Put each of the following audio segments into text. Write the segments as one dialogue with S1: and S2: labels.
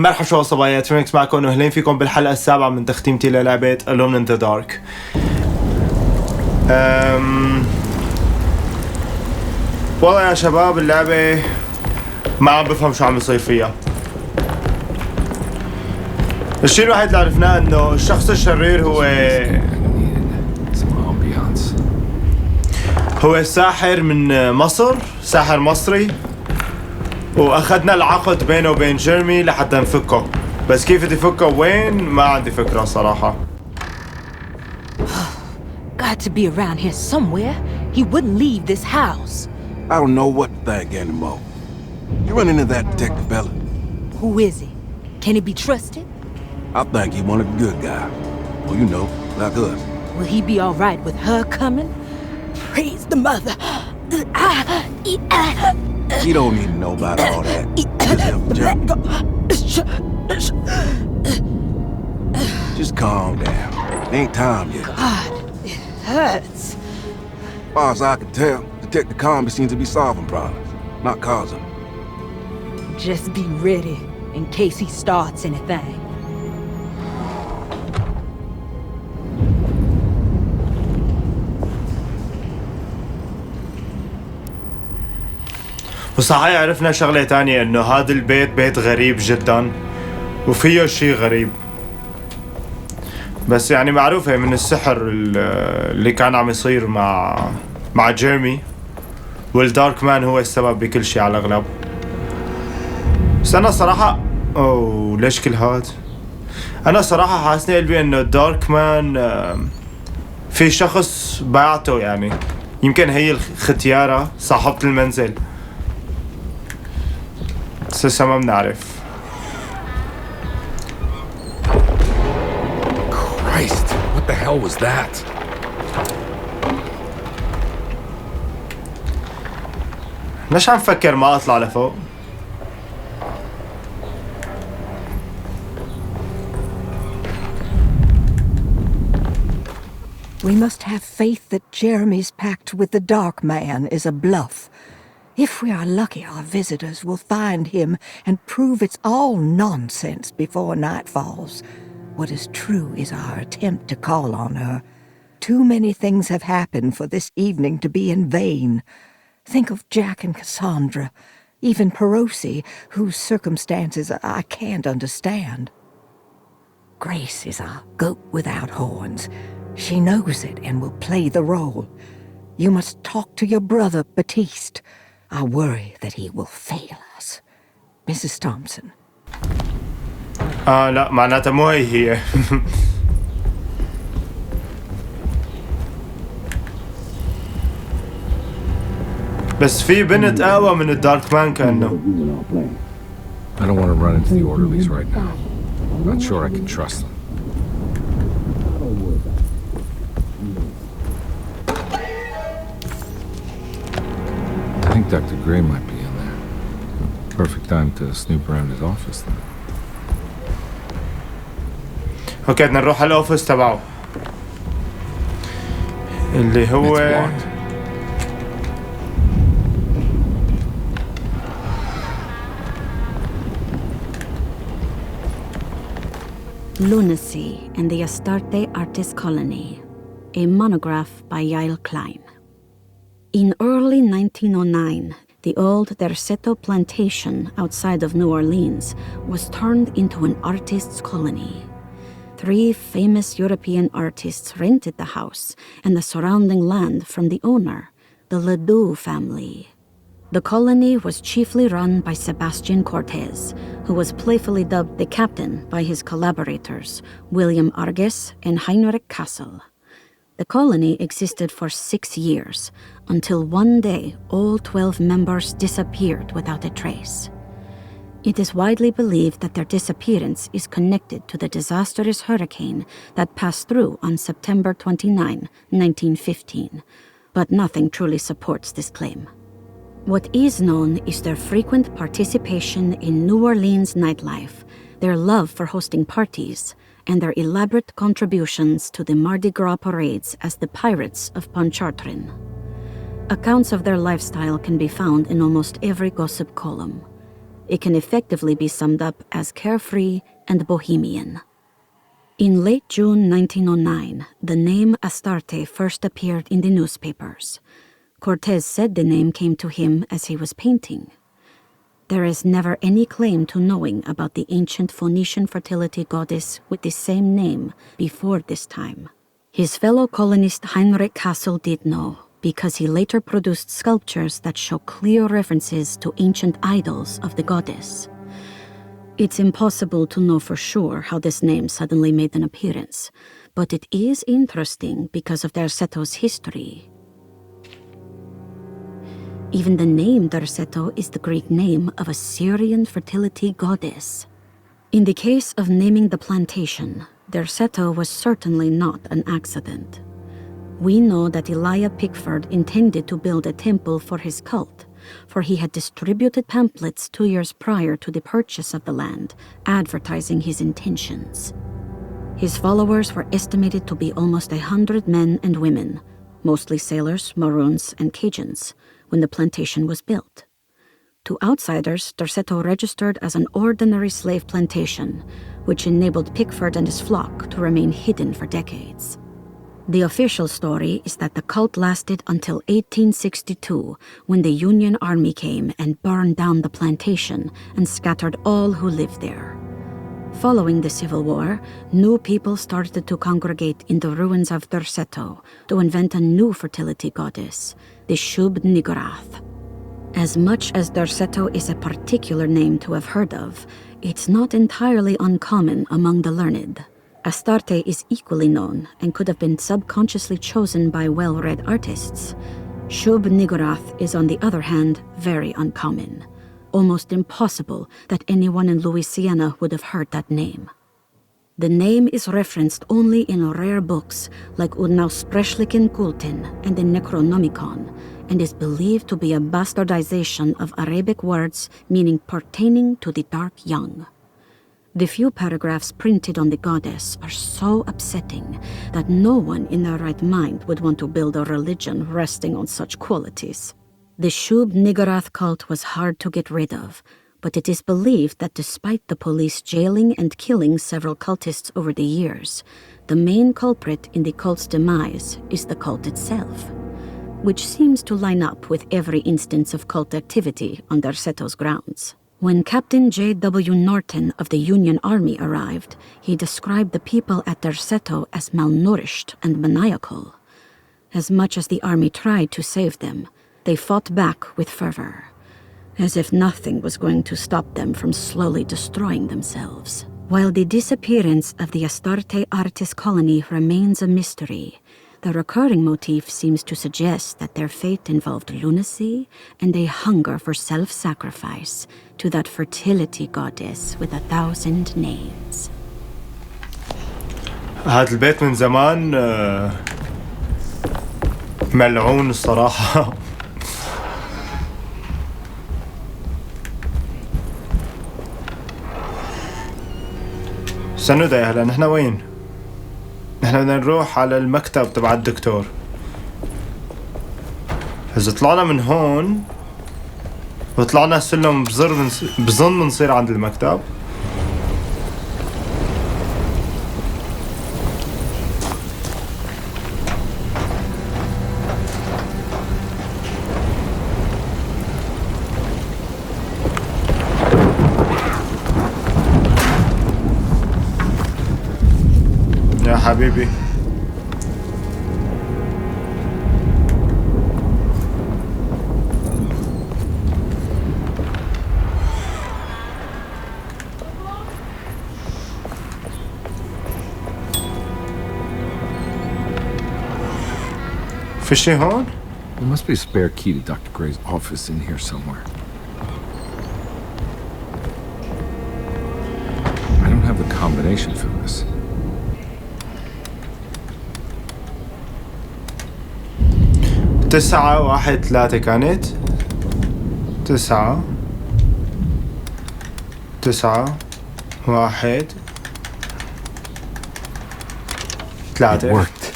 S1: مرحبا شو صبايات، ريميكس معكم واهلين فيكم بالحلقة السابعة من تختيمتي للعبة Alone in the Dark. والله يا شباب اللعبة ما عم بفهم شو عم يصير فيها. الشيء الوحيد اللي عرفناه انه الشخص الشرير هو ساحر من مصر، ساحر مصري، واخذنا العقد بينه وبين جيرمي لحتى نفكه، بس كيف بدي فكه وين ما عندي فكرة صراحة.
S2: Got to be around here somewhere. He wouldn't leave this house.
S3: I don't know what to think anymore. You run into that detective fella?
S2: Who is he? Can he be trusted?
S3: I think he one of the good guys. Well, you know, like us.
S2: Will he be all right with her coming? Praise the mother.
S3: You don't need to know about all that. Just calm down. It ain't time yet.
S2: God, it hurts.
S3: As far as I can tell, Detective Comby seems to be solving problems, not causing them.
S2: Just be ready in case he starts anything.
S1: وصحيح عرفنا شغلة تانية انه هذا البيت بيت غريب جدا وفيه شيء غريب، بس يعني معروفة من السحر اللي كان عم يصير مع جيرمي، والدارك مان هو السبب بكل شيء على الأغلب. بس أنا صراحة ليش كل هاد؟ أنا صراحة حاسني قلبي إنه الدارك مان في شخص باعته، يعني يمكن هي الختيارة صاحبة المنزل، بس لسه ما بنعرف.
S4: Christ, what the hell was that?
S1: ليش عم فكر ما اطلع لفوق؟
S5: We must have faith that Jeremy's pact with the Dark Man is a bluff. If we are lucky, our visitors will find him and prove it's all nonsense before night falls. What is true is our attempt to call on her. Too many things have happened for this evening to be in vain. Think of Jack and Cassandra, even Perosi, whose circumstances I can't understand. Grace is our goat without horns. She knows it and will play the role. You must talk to your brother, Batiste. I worry that he will fail us. Mrs. Thompson.
S1: لا معناتها مو هي. بس في بنت اقوى من الدارك مان كأنه.
S4: I don't want to run into the orderlies right now. I'm not sure I can trust them. I think Dr. Gray might be in there. Perfect time to snoop around his office then.
S1: اوكي بدنا نروح على الاوفيس تبعه اللي هو
S6: Lunacy and the Astarte Artist Colony, a monograph by Yael Klein. In early 1909, the old Derceto plantation outside of New Orleans was turned into an artist's colony. 3 famous European artists rented the house and the surrounding land from the owner, the Ledoux family. The colony was chiefly run by Sebastian Cortez, who was playfully dubbed the captain by his collaborators, William Arges and Heinrich Kassel. The colony existed for 6 years, until one day all 12 members disappeared without a trace. It is widely believed that their disappearance is connected to the disastrous hurricane that passed through on September 29, 1915, but nothing truly supports this claim. What is known is their frequent participation in New Orleans nightlife, their love for hosting parties, and their elaborate contributions to the Mardi Gras parades as the Pirates of Pontchartrain. Accounts of their lifestyle can be found in almost every gossip column. It can effectively be summed up as carefree and bohemian. In late June 1909, the name Astarte first appeared in the newspapers. Cortés said the name came to him as he was painting. There is never any claim to knowing about the ancient Phoenician fertility goddess with the same name before this time. His fellow colonist Heinrich Kassel did know, because he later produced sculptures that show clear references to ancient idols of the goddess. It's impossible to know for sure how this name suddenly made an appearance, but it is interesting because of Derceto's history. Even the name Derceto is the Greek name of a Syrian fertility goddess. In the case of naming the plantation, Derceto was certainly not an accident. We know that Elijah Pickford intended to build a temple for his cult, for he had distributed pamphlets 2 years prior to the purchase of the land, advertising his intentions. His followers were estimated to be almost 100 men and women, mostly sailors, Maroons, and Cajuns, when the plantation was built. To outsiders, Derceto registered as an ordinary slave plantation, which enabled Pickford and his flock to remain hidden for decades. The official story is that the cult lasted until 1862, when the Union Army came and burned down the plantation and scattered all who lived there. Following the Civil War, new people started to congregate in the ruins of Derceto to invent a new fertility goddess, the Shub-Niggurath. As much as Derceto is a particular name to have heard of, it's not entirely uncommon among the learned. Astarte is equally known and could have been subconsciously chosen by well-read artists. Shub-Niggurath is, on the other hand, very uncommon. Almost impossible that anyone in Louisiana would have heard that name. The name is referenced only in rare books like Unaussprechlichen Kulten and the Necronomicon, and is believed to be a bastardization of Arabic words meaning pertaining to the dark young. The few paragraphs printed on the goddess are so upsetting that no one in their right mind would want to build a religion resting on such qualities. The Shub-Niggurath cult was hard to get rid of, but it is believed that despite the police jailing and killing several cultists over the years, the main culprit in the cult's demise is the cult itself, which seems to line up with every instance of cult activity on Derceto's grounds. When Captain J.W. Norton of the Union Army arrived, he described the people at Derceto as malnourished and maniacal. As much as the army tried to save them, they fought back with fervor, as if nothing was going to stop them from slowly destroying themselves. While the disappearance of the Astarte artist colony remains a mystery, the recurring motif seems to suggest that their fate involved lunacy and a hunger for self-sacrifice to that fertility goddess with 1,000 names.
S1: هذا البيت من زمان ملعون الصراحة. استنوا ده هلا نحن وين؟ نحن بدنا نروح على المكتب تبع الدكتور. إذا طلعنا من هون وطلعنا السلم بظن بنصير عند المكتب. يا حبيبي في شي هون؟
S4: There must be a spare key to Dr. Gray's office in here somewhere. I don't have the combination for this.
S1: تسعة واحد ثلاثة كانت 9 9 1
S4: It
S1: 3
S4: worked.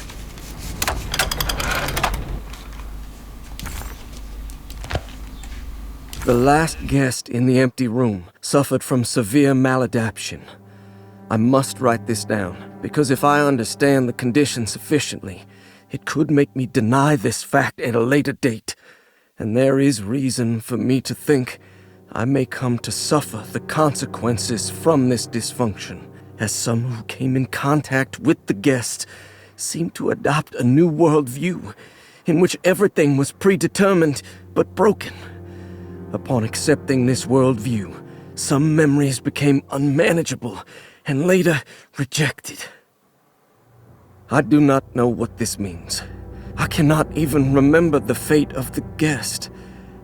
S7: The last guest in the empty room suffered from severe maladaptation. I must write this down, because if I understand the condition sufficiently, it could make me deny this fact at a later date. And there is reason for me to think I may come to suffer the consequences from this dysfunction, as some who came in contact with the guest seemed to adopt a new worldview in which everything was predetermined but broken. Upon accepting this worldview, some memories became unmanageable and later rejected. I do not know what this means. I cannot even remember the fate of the guest.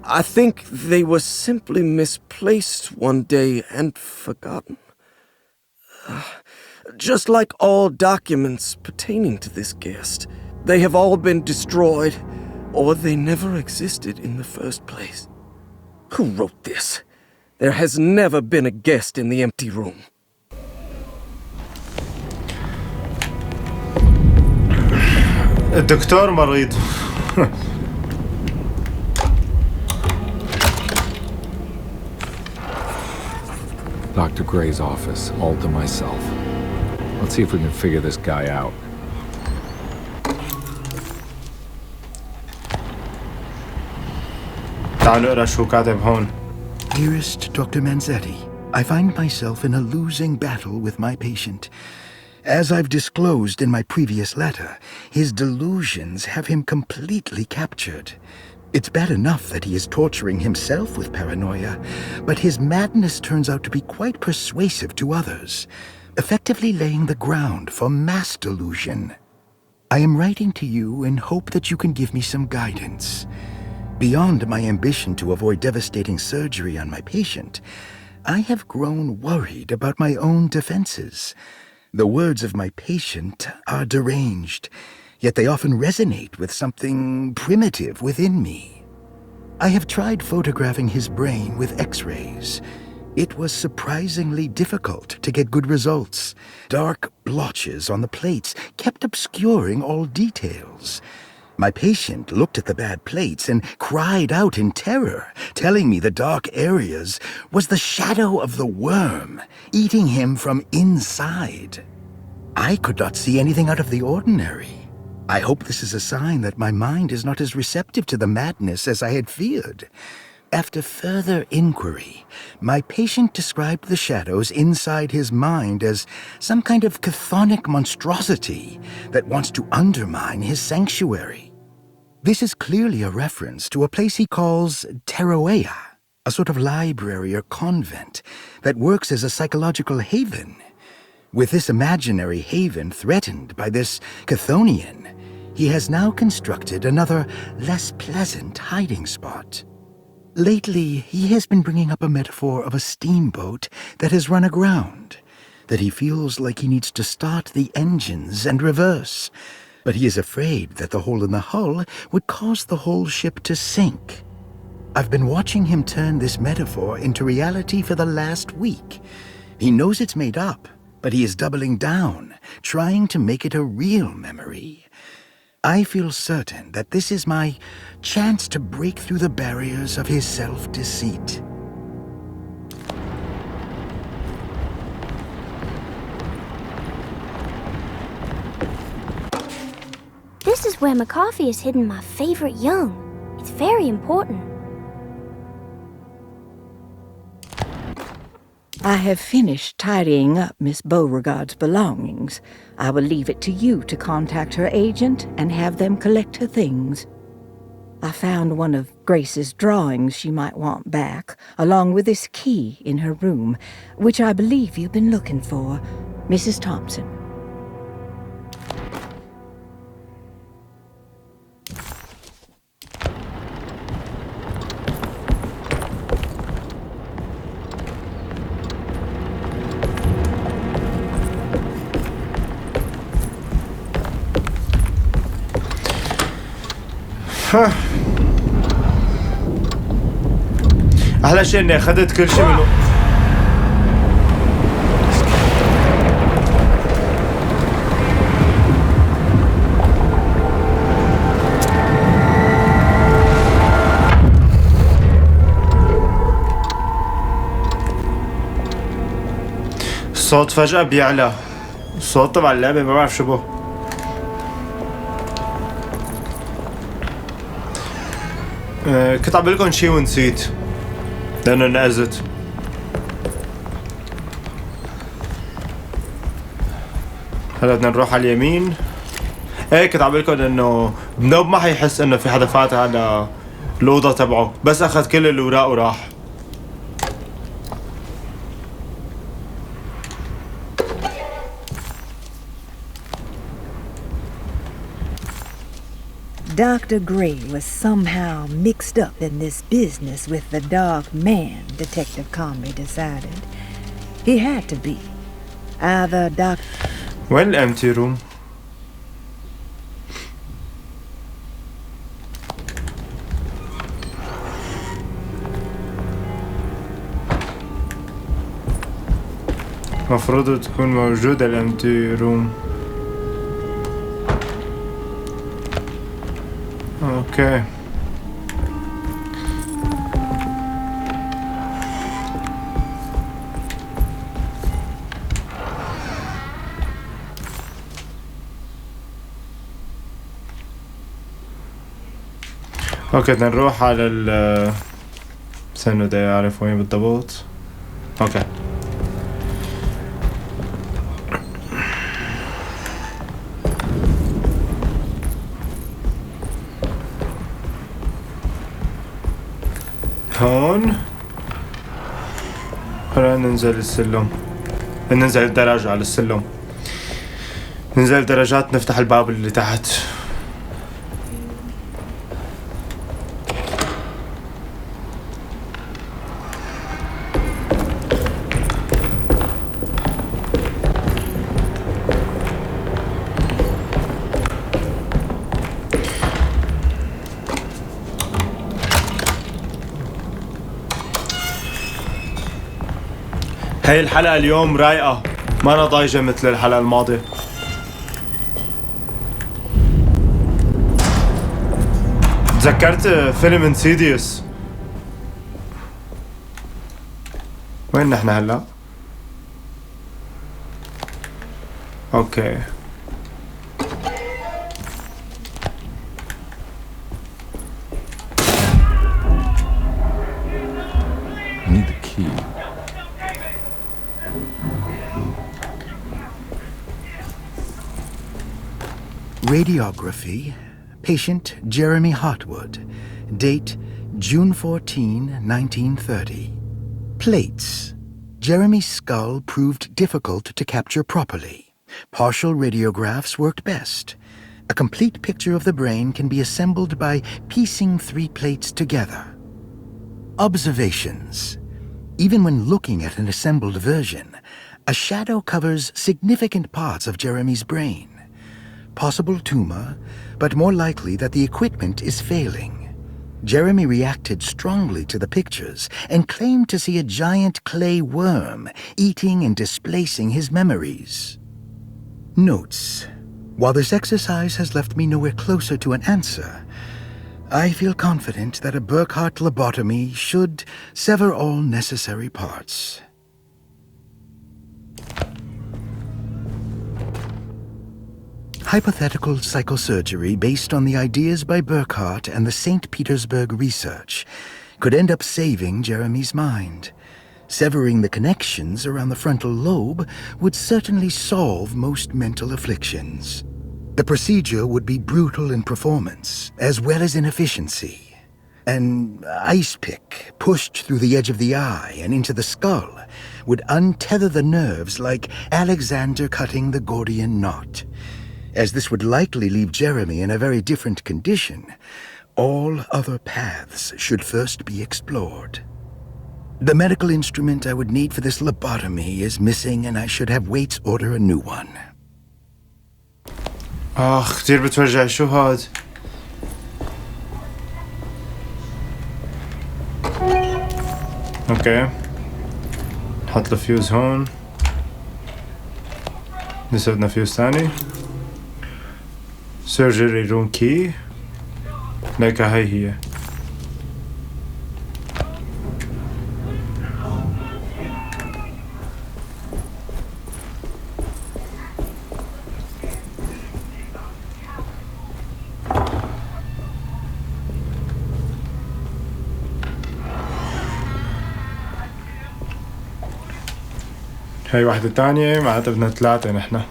S7: I think they were simply misplaced one day and forgotten. Just like all documents pertaining to this guest, they have all been destroyed, or they never existed in the first place. Who wrote this? There has never been a guest in the empty room.
S1: الدكتور مريض.
S4: Dr. Gray's office, all to myself. Let's see if we can figure this guy out.
S1: تعالوا نقرا شو كاتب هون.
S8: Dearest Dr. Manzetti, I find myself in a losing battle with my patient. As I've disclosed in my previous letter, his delusions have him completely captured. It's bad enough that he is torturing himself with paranoia, but his madness turns out to be quite persuasive to others, effectively laying the ground for mass delusion. I am writing to you in hope that you can give me some guidance. Beyond my ambition to avoid devastating surgery on my patient, I have grown worried about my own defenses. The words of my patient are deranged, yet they often resonate with something primitive within me. I have tried photographing his brain with X-rays. It was surprisingly difficult to get good results. Dark blotches on the plates kept obscuring all details. My patient looked at the bad plates and cried out in terror, telling me the dark areas was the shadow of the worm, eating him from inside. I could not see anything out of the ordinary. I hope this is a sign that my mind is not as receptive to the madness as I had feared. After further inquiry, my patient described the shadows inside his mind as some kind of chthonic monstrosity that wants to undermine his sanctuary. This is clearly a reference to a place he calls Teroea, a sort of library or convent that works as a psychological haven. With this imaginary haven threatened by this Chthonian, he has now constructed another, less pleasant hiding spot. Lately, he has been bringing up a metaphor of a steamboat that has run aground, that he feels like he needs to start the engines and reverse, but he is afraid that the hole in the hull would cause the whole ship to sink. I've been watching him turn this metaphor into reality for the last week. He knows it's made up, but he is doubling down, trying to make it a real memory. I feel certain that this is my chance to break through the barriers of his self-deceit.
S9: This is where McCarthy has hidden my favorite young. It's very important.
S5: I have finished tidying up Miss Beauregard's belongings. I will leave it to you to contact her agent and have them collect her things. I found one of Grace's drawings she might want back, along with this key in her room, which I believe you've been looking for, Mrs. Thompson.
S1: احلى شيء اني اخذت كل شيء منه. الصوت فجأة بيعلى. الصوت تبع اللعبة ما بعرف شو به. كنت عم بقول لكم شي ونسيت لأنه انقزت. هلا بدنا نروح على اليمين. ايه كنت عم بقول لكم انه بنوب ما حيحس انه في حدا فات على الأوضة تبعه، بس أخذ كل الأوراق وراح.
S5: Dr. Gray was somehow mixed up in this business with the Dark Man, Detective Conley decided. He had to be. Either Dr.
S1: وين الامتي روم؟ مفروض تكون موجودة الامتي روم. اوكي. اوكي بدنا نروح على ال استنوا بدي اعرف وين بالضبط. اوكي هون. خلينا ننزل السلم، ننزل الدرجة على السلم، ننزل الدرجات نفتح الباب اللي تحت. هاي الحلقة اليوم رايقة، ما أنا ضايجة مثل الحلقة الماضية. تذكرت فيلم انسيديوس. وين نحن هلا؟ اوكي
S4: Need the key.
S8: Radiography. Patient Jeremy Hartwood. Date June 14, 1930. Plates. Jeremy's skull proved difficult to capture properly. Partial radiographs worked best. A complete picture of the brain can be assembled by piecing 3 plates together. Observations. Even when looking at an assembled version, a shadow covers significant parts of Jeremy's brain. Possible tumor, but more likely that the equipment is failing. Jeremy reacted strongly to the pictures and claimed to see a giant clay worm eating and displacing his memories. Notes. While this exercise has left me nowhere closer to an answer, I feel confident that a Burkhardt lobotomy should sever all necessary parts. Hypothetical psychosurgery based on the ideas by Burkhardt and the St. Petersburg research could end up saving Jeremy's mind. Severing the connections around the frontal lobe would certainly solve most mental afflictions. The procedure would be brutal in performance, as well as in efficiency. An ice pick pushed through the edge of the eye and into the skull would untether the nerves like Alexander cutting the Gordian knot. As this would likely leave Jeremy in a very different condition, all other paths should first be explored. The medical instrument I would need for this lobotomy is missing, and I should have Waits order a new one.
S1: كتير بتوجع. شو هاد؟ اوكي نحط الفيوز هون. لسه بدنا فيوز ثاني. سيرجري روم كي. لك هاي هي. هاي واحدة تانية معناتها بدنا 3 نحنا.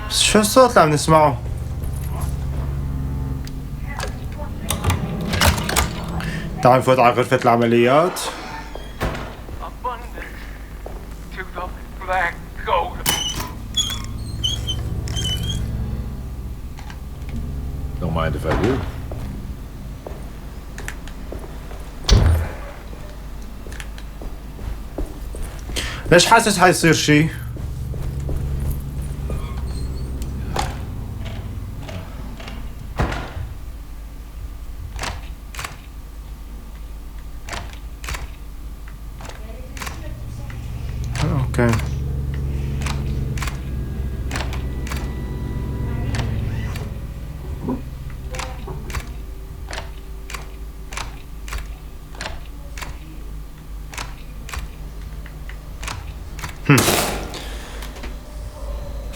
S1: بس شو الصوت اللي عم نسمعه؟ تعال نفوت على غرفة العمليات.
S4: Don't mind if I do.
S1: ليش حاسس حيصير شي؟ اوكي.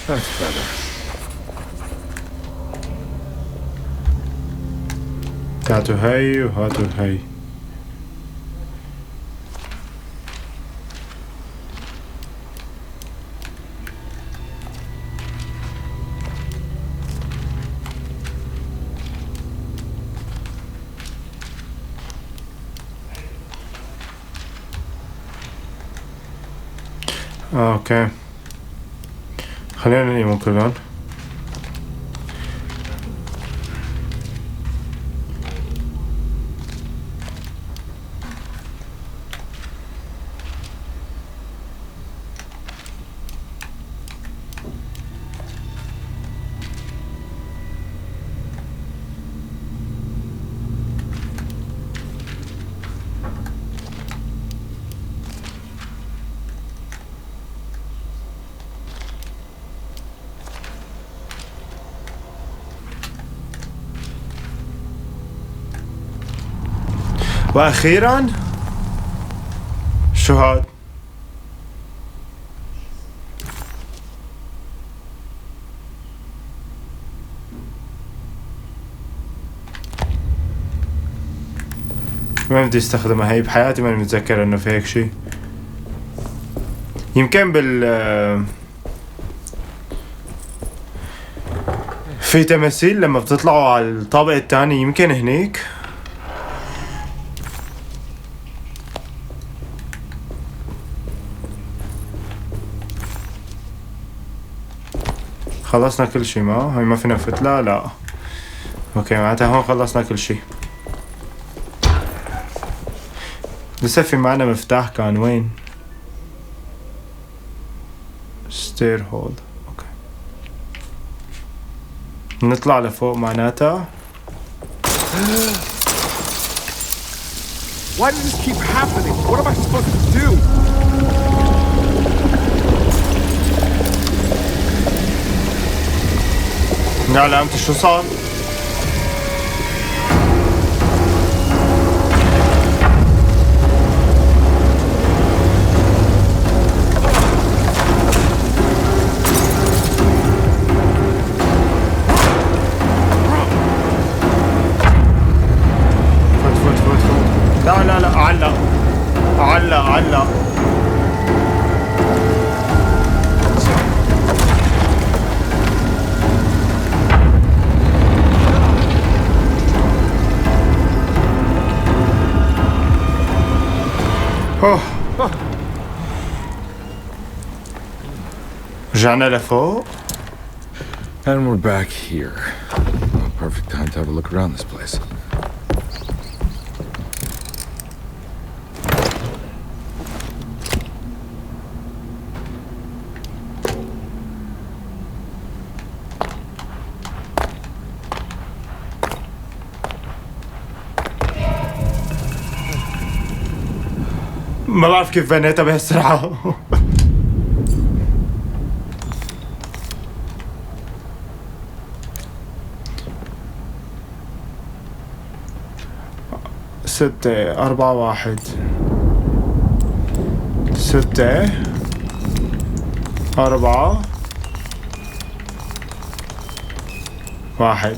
S4: That's better.
S1: هاتوا هاي وهاتوا هاي. اوكي خلينا نقيمهم كلهم. واخيرا شو هاد؟ ما بدي استخدمها هي بحياتي، ماني متذكر انه في هيك شي. يمكن في تماثيل لما بتطلعوا على الطابق الثاني يمكن هنيك. خلصنا كل شي. ما هي ما فينا فتلة. لا اوكي معناتها هون خلصنا كل شي. لسه في معنا مفتاح كان وين؟ ستير هولد. اوكي نطلع لفوق معناتها.
S3: Why does this keep happening? What am I supposed to do?
S1: من علامتي شو صار؟ فوت. لا علق رجعنا لفوق.
S4: And we're back here. Well, perfect time to have a look around this place.
S1: ما بعرف كيف بنيتها بهالسرعة. ستة 4 1 6 4 1.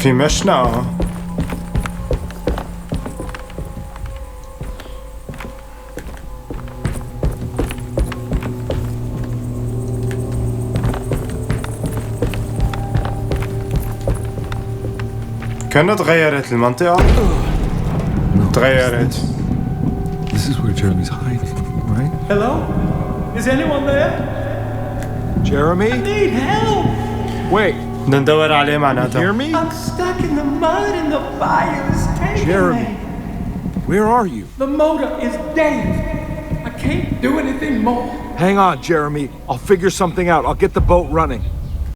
S1: في مشنى. كانت تغيرت المنطقة. تغيرت.
S4: This is where Jeremy's hiding, right?
S10: Hello? Is anyone there?
S11: Jeremy?
S10: I need help!
S11: Wait,
S1: بدنا ندور عليه معناتها.
S11: hear me?
S10: I'm stuck in the mud and the fire is taking
S11: Jeremy.
S10: me.
S11: Where are you?
S10: The motor is dead. I can't do anything more.
S11: Hang on, Jeremy. I'll figure something out. I'll get the boat running.